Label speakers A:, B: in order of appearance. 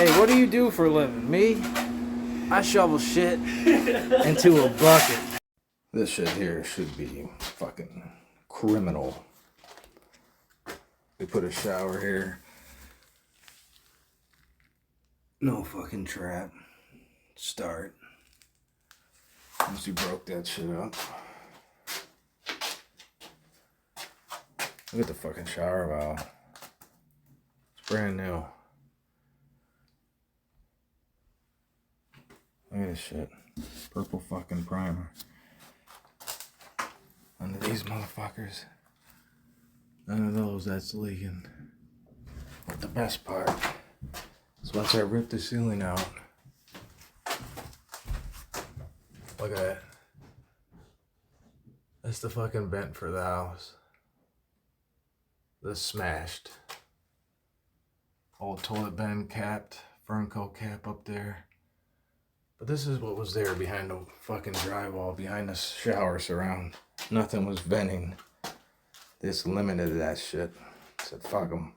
A: Hey, what do you do for a living? Me? I shovel shit into a bucket. This shit here should be fucking criminal. We put a shower here. No fucking trap. Start. Once you broke that shit up. Look at the fucking shower valve. It's brand new. Look at this shit. Purple fucking primer. Under these motherfuckers. None of those that's leaking. But the best part is once I rip the ceiling out. Look at that. That's the fucking vent for the house. This smashed. Old toilet bend capped. Fernco cap up there. But this is what was there behind the fucking drywall, behind the shower surround. Nothing was venting. This limited that shit. Said fuck them.